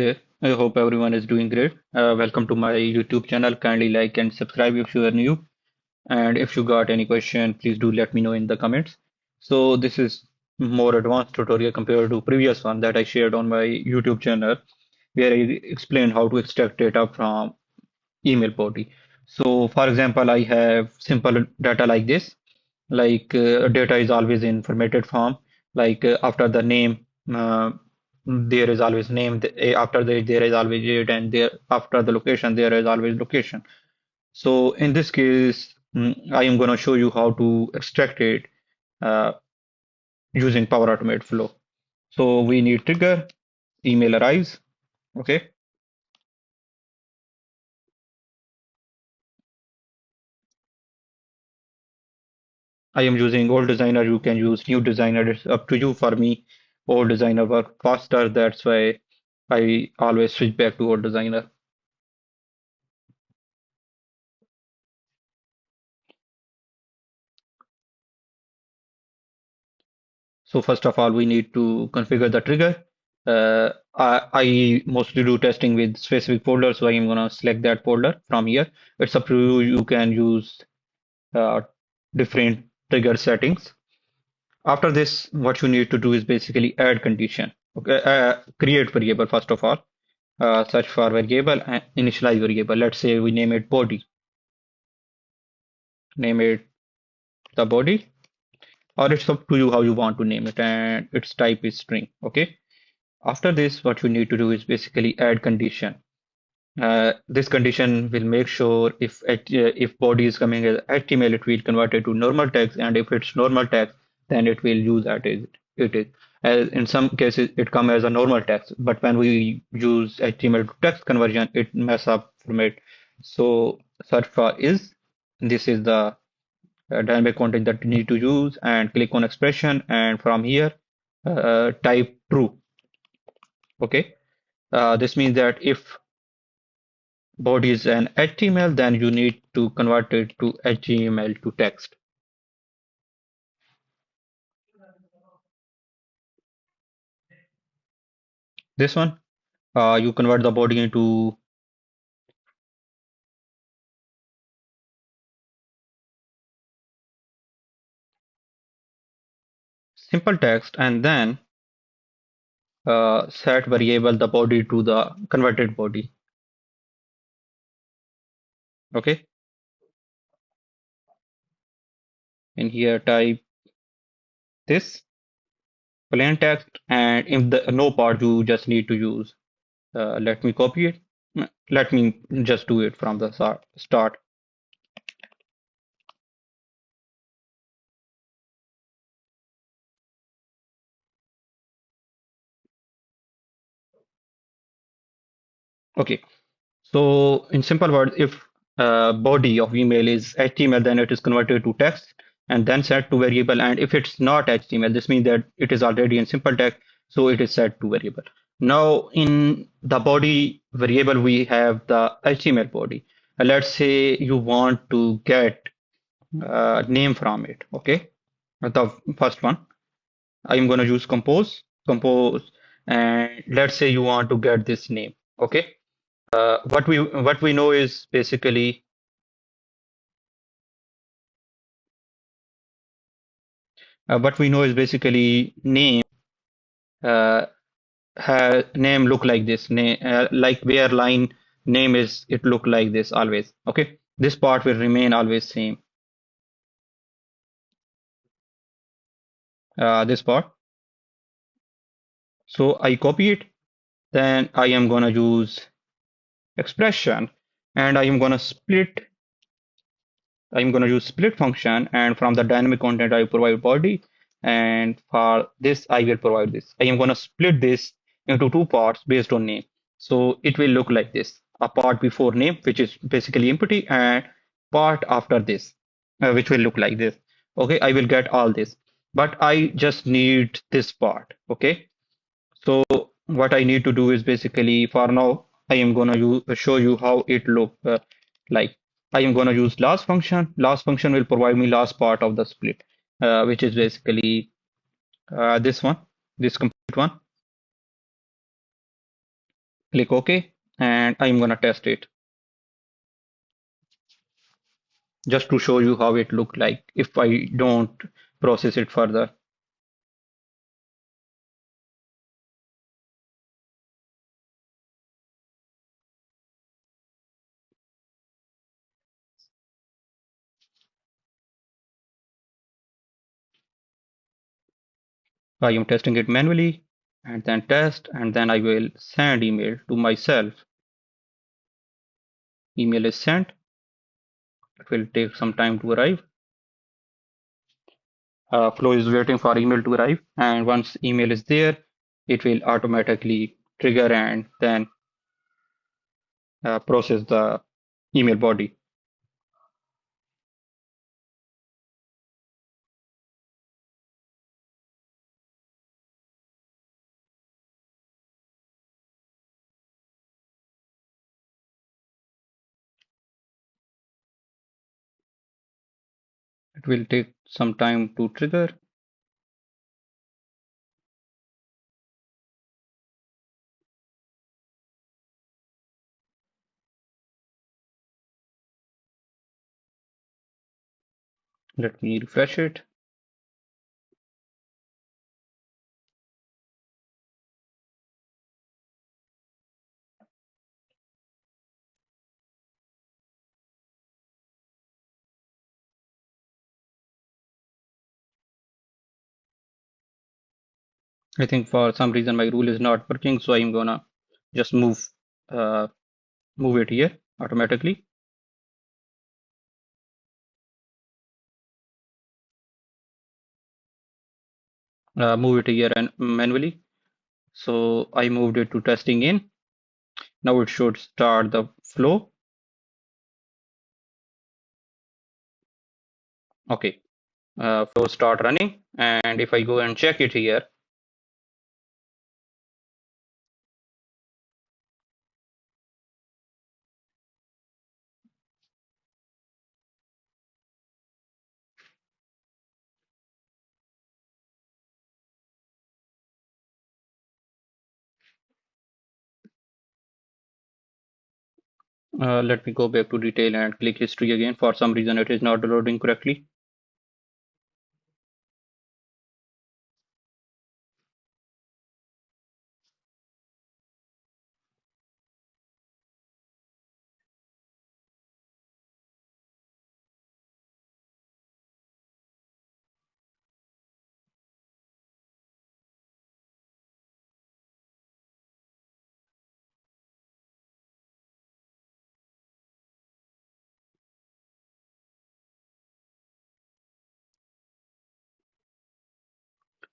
There. I hope everyone is doing great. Welcome to my YouTube channel. Kindly like and subscribe if you are new. And if you got any question, please do let me know in the comments. So this is more advanced tutorial compared to previous one that I shared on my YouTube channel, where I explained how to extract data from email body. So for example, I have simple data like this. Like data is always in formatted form. Like after the name, there is always name. After there is always date, and there after the location, there is always location. So in this case, I am going to show you how to extract it uh, using Power Automate flow. So we need trigger, email arrives. Okay. I am using old designer. You can use new designer. It's up to you. For me, old designer work faster. That's why I always switch back to old designer. So first of all, we need to configure the trigger. I mostly do testing with specific folder, so I'm gonna select that folder from here. It's up to you. You can use uh, different trigger settings. After this, what you need to do is basically add condition. Okay, create variable first of all. Search for variable and initialize variable. Let's say we name it body. Name it the body, or it's up to you how you want to name it, and its type is string. Okay. After this, what you need to do is basically add condition. This condition will make sure if body is coming as HTML, it will convert it to normal text, and if it's normal text, then it will use that as it is. As in some cases, it come as a normal text, but when we use HTML to text conversion, it mess up from it. So search for is. This is the dynamic content that you need to use, and click on expression, and from here type true. Okay. This means that if body is an HTML, then you need to convert it to HTML to text. This one, you convert the body into simple text, and then set variable the body to the converted body. Okay. In here, type this plain text, and if the no part, you just need to use. Let me copy it. Let me just do it from the start. Okay. So in simple words, if body of email is HTML, then it is converted to text and then set to variable. And if it's not HTML, this means that it is already in simple text, so it is set to variable. Now in the body variable, we have the HTML body. Let's say you want to get name from it. Okay, the first one. I'm going to use compose, and let's say you want to get this name. Okay. What we know is basically name uh, name look like this name like where line name is it look like this always. Okay, this part will remain always same. This part. So I copy it. Then I am gonna use expression, and I'm going to use split function, and from the dynamic content I provide body, and for this I will provide this. I am going to split this into two parts based on name. So it will look like this: a part before name, which is basically empty, and part after this, which will look like this. Okay, I will get all this, but I just need this part. Okay, so what I need to do is basically for now, I am gonna show you how it look like. I am gonna use last function. Last function will provide me last part of the split, which is basically this one, this complete one. Click OK, and I'm gonna test it just to show you how it looked like if I don't process it further. I am testing it manually and then test, and then I will send email to myself. Email is sent. It will take some time to arrive. Flow is waiting for email to arrive, and once email is there, it will automatically trigger and then process the email body. It will take some time to trigger. Let me refresh it. I think for some reason my rule is not working, so I'm gonna just uh, move it here automatically. Move it here and manually. So I moved it to testing in. Now it should start the flow. Okay, flow start running. And if I go and check it here, let me go back to detail and click history again. For some reason, it is not loading correctly.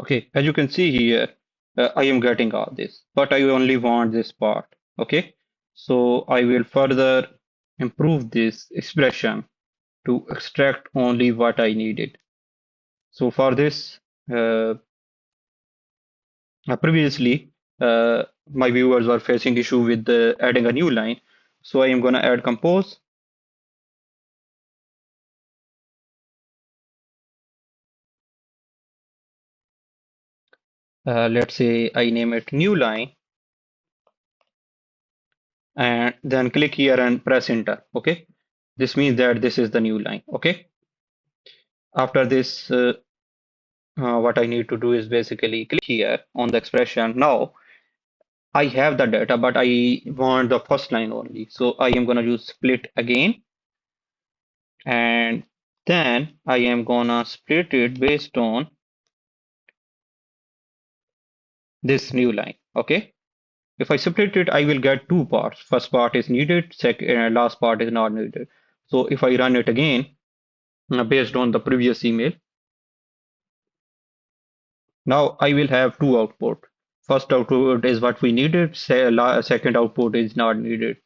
Okay, as you can see here, I am getting all this, but I only want this part. Okay, so I will further improve this expression to extract only what I needed. So for this, uh, previously, my viewers were facing issue with adding a new line. So I am gonna add compose. Let's say I name it new line and then click here and press enter. Okay, this means that this is the new line. Okay, after this, what I need to do is basically click here on the expression. Now I have the data, but I want the first line only. So I am gonna use split again, and then I am gonna split it based on this new line. Okay. If I split it, I will get two parts. First part is needed, second, last part is not needed. So if I run it again, based on the previous email, now I will have two output. First output is what we needed, second output is not needed.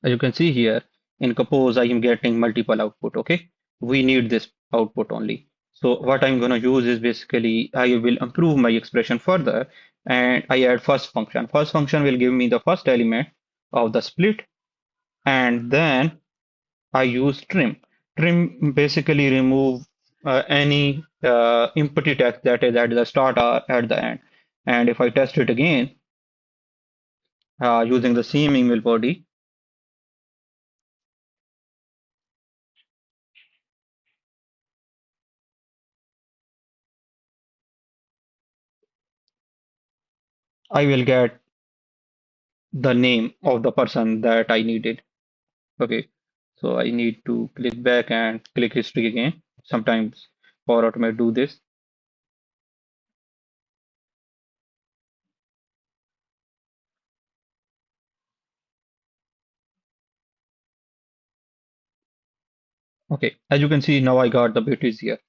As you can see here, in compose, I am getting multiple output. Okay, we need this output only. So what I'm going to use is basically I will improve my expression further and I add first function. First function will give me the first element of the split, and then I use trim. Trim basically remove any empty text that is at the start or at the end. And if I test it again using the same email body, I will get the name of the person that I needed. Okay, so I need to click back and click history again. Sometimes Power Automate do this. Okay, as you can see now I got the bit easier.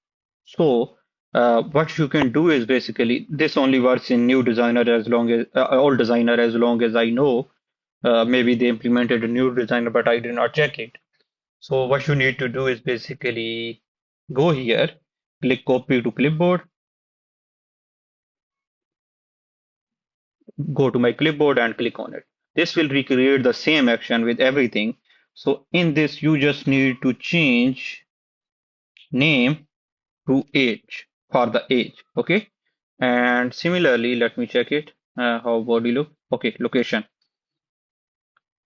So what you can do is basically this only works in new designer as long as old designer as long as I know. Maybe they implemented a new designer, but I did not check it. So what you need to do is basically go here, click copy to clipboard, go to my clipboard and click on it. This will recreate the same action with everything. So in this, you just need to change name to age for the age. Okay. And similarly, let me check it. How body look? Okay, location.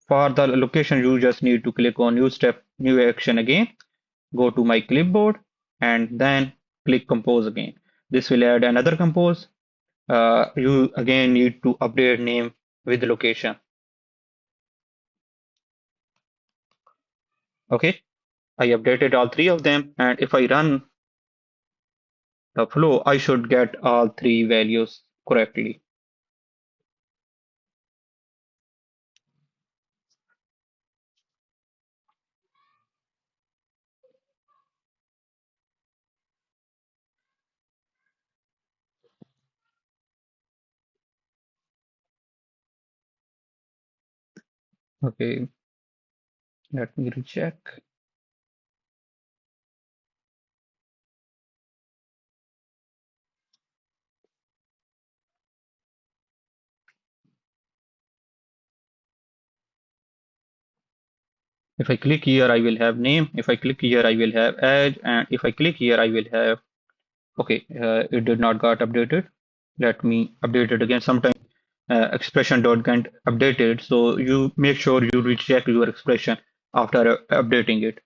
For the location, you just need to click on new step, new action again. Go to my clipboard and then click compose again. This will add another compose. You again need to update name with location. Okay, I updated all three of them, and if I run the flow, I should get all three values correctly. Okay, let me recheck. If I click here, I will have name. If I click here, I will have age. And if I click here, I will have, okay, it did not got updated. Let me update it again. Sometimes expression dot get updated. So you make sure you recheck your expression after updating it.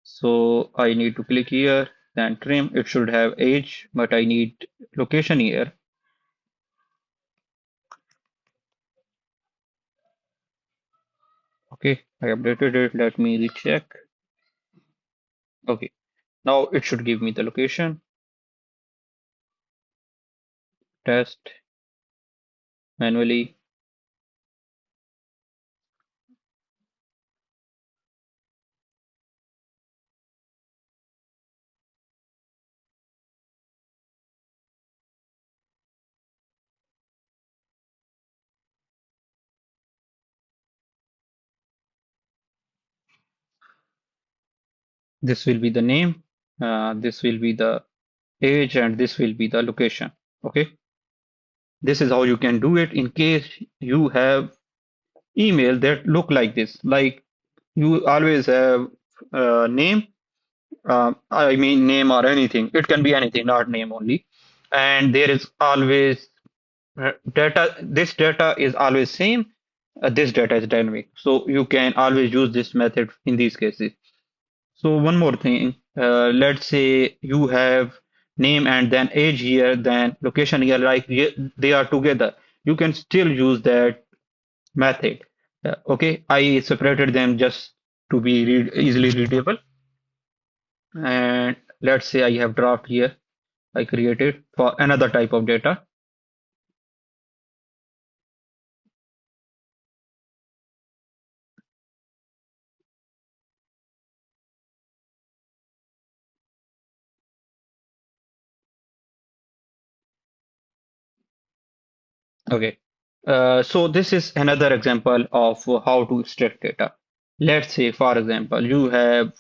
So I need to click here, then trim. It should have age, but I need location here. Okay, I updated it. Let me recheck. Okay, now it should give me the location. Test manually. This will be the name. This will be the age, and this will be the location. Okay, this is how you can do it in case you have email that look like this. Like you always have name. I mean name or anything. It can be anything, not name only. And there is always data. This data is always same. This data is dynamic. So you can always use this method in these cases. So one more thing, let's say you have name and then age here, then location here, like they are together. You can still use that method. Okay, I separated them just to be easily readable. And let's say I have draft here. I created for another type of data. Okay. So this is another example of how to extract data. Let's say, for example, you have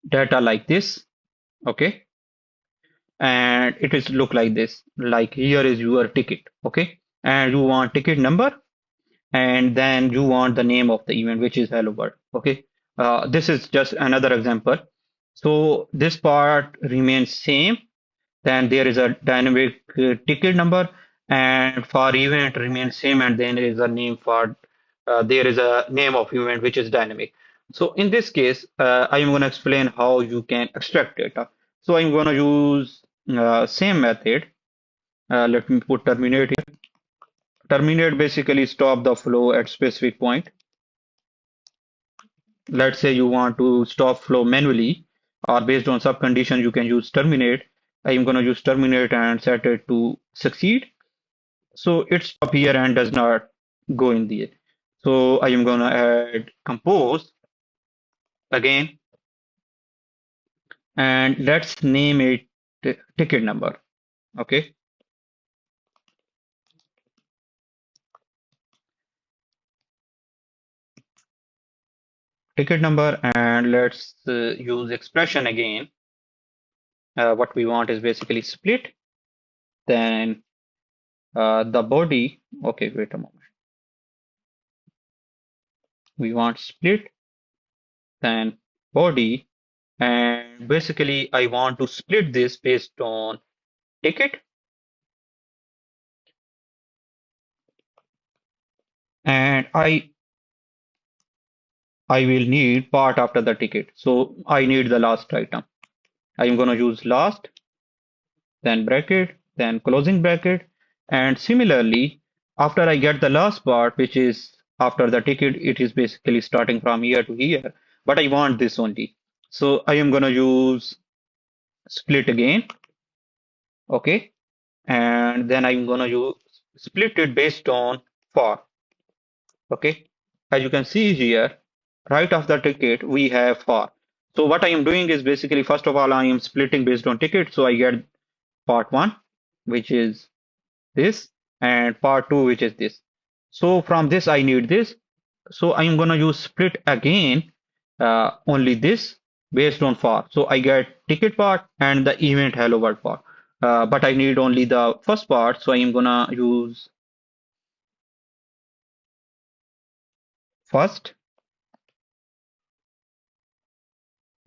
data like this. Okay. and it is look like this. Like here is your ticket, okay? And you want ticket number, and then you want the name of the event, which is hello world, okay? This is just another example. So this part remains same. Then there is a dynamic ticket number, and for event remains same, and then there is a name for there is a name of event which is dynamic. So in this case, I am going to explain how you can extract data. So I'm going to use same method. Let me put terminate here. Terminate basically stop the flow at specific point. Let's say you want to stop flow manually, or based on sub condition, you can use terminate. I'm going to use terminate and set it to succeed. So it stop here and does not go in there. So I am gonna add compose again, and let's name it ticket number. Okay, ticket number, and let's use expression again. What we want is basically split. Then the body. Okay, wait a moment. We want split. Then body, and basically I want to split this based on ticket, and I will need part after the ticket. So I need the last item. I'm going to use last, then bracket, then closing bracket. And similarly, after I get the last part, which is after the ticket, it is basically starting from here to here. But I want this only. So I am going to use split again. Okay. And then I'm going to use split it based on for. Okay. As you can see here, right after ticket, we have for. So what I am doing is basically, first of all, I am splitting based on ticket. So I get part one, which is this, and part two, which is this. So from this, I need this. So I'm gonna use split again, only this based on for. So I get ticket part and the event hello world part. But I need only the first part, so I'm gonna use first,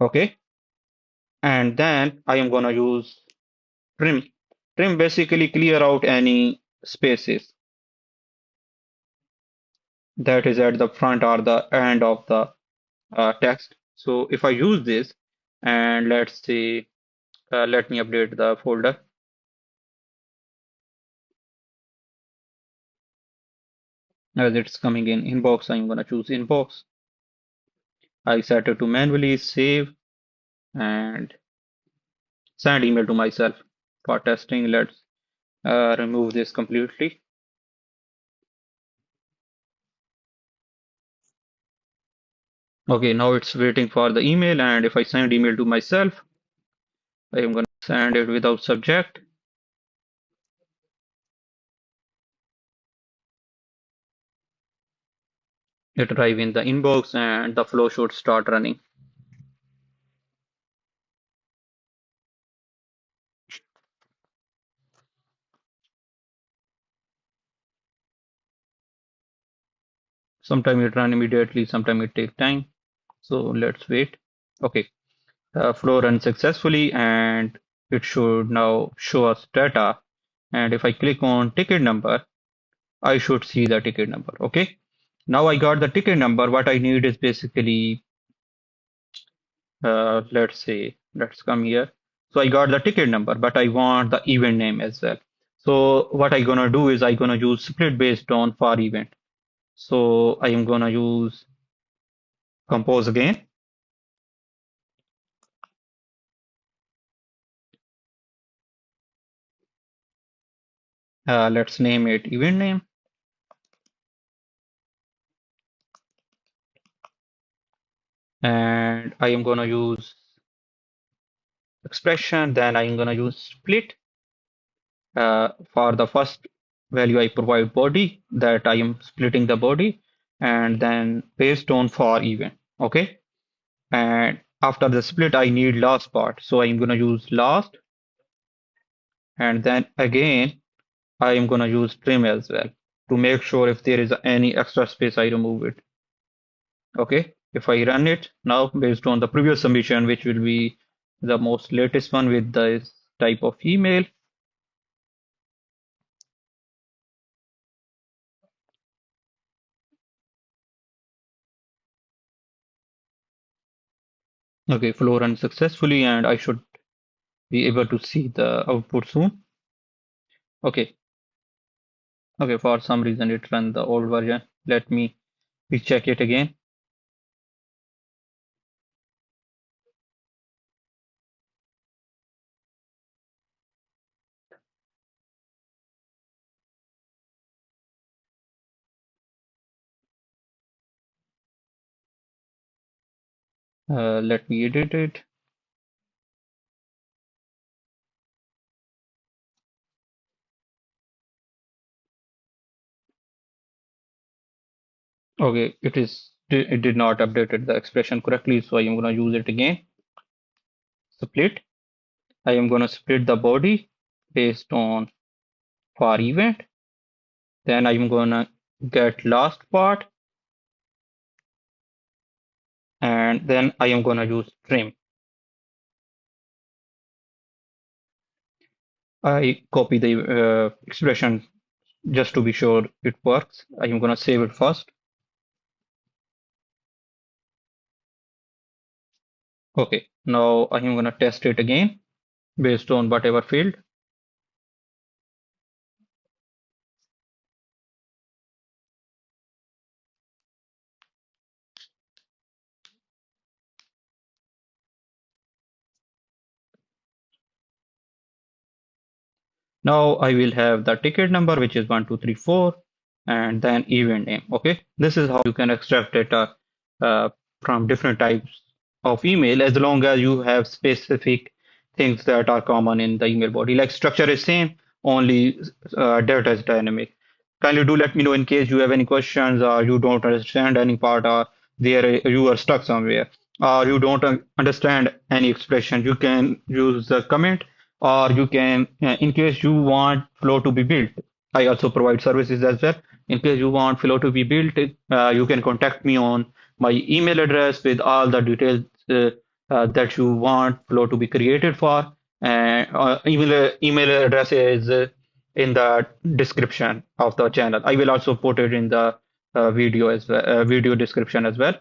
okay, and then I am gonna use trim. Trim basically clear out any spaces that is at the front or the end of the text. So if I use this, and let's say, let me update the folder as it's coming in inbox. I'm gonna choose inbox. I set it to manually save and send email to myself for testing. Let's remove this completely. Okay, now it's waiting for the email, and if I send email to myself, I am gonna send it without subject. It arrive in the inbox, and the flow should start running. Sometime it run immediately, sometime it take time. So let's wait. Okay, flow run successfully, and it should now show us data. And if I click on ticket number, I should see the ticket number. Okay, now I got the ticket number. What I need is basically, let's say, let's come here. So I got the ticket number, but I want the event name as well. So what I gonna do is I gonna use split based on for event. So I am gonna use compose again. Let's name it event name, and I am gonna use expression. Then I'm gonna use split. For the first value, I provide body, that I am splitting the body, and then based on for event. Okay, and after the split, I need last part, so I'm gonna use last. And then again, I am gonna use trim as well to make sure if there is any extra space, I remove it. Okay, if I run it now based on the previous submission, which will be the most latest one with this type of email. Okay, flow run successfully, and I should be able to see the output soon. Okay, okay, for some reason it ran the old version. Let me recheck it again. Let me edit it. Okay, it did not updated the expression correctly, so I am gonna use it again. Split. I am gonna split the body based on for event. Then I am gonna get last part, and then I am gonna use trim. I copy the expression just to be sure it works. I am gonna save it first. Okay, now I am gonna test it again based on whatever field. Now I will have the ticket number, which is 1234, and then event name. Okay, this is how you can extract data uh, from different types of email as long as you have specific things that are common in the email body. Like structure is same, only data is dynamic. Kindly do let me know in case you have any questions or you don't understand any part or there you are stuck somewhere or you don't understand any expression. You can use the comment or you can, in case you want flow to be built, I also provide services as well. In case you want flow to be built, you can contact me on my email address with all the details that you want flow to be created for. And email address is in the description of the channel. I will also put it in the video as well, video description as well.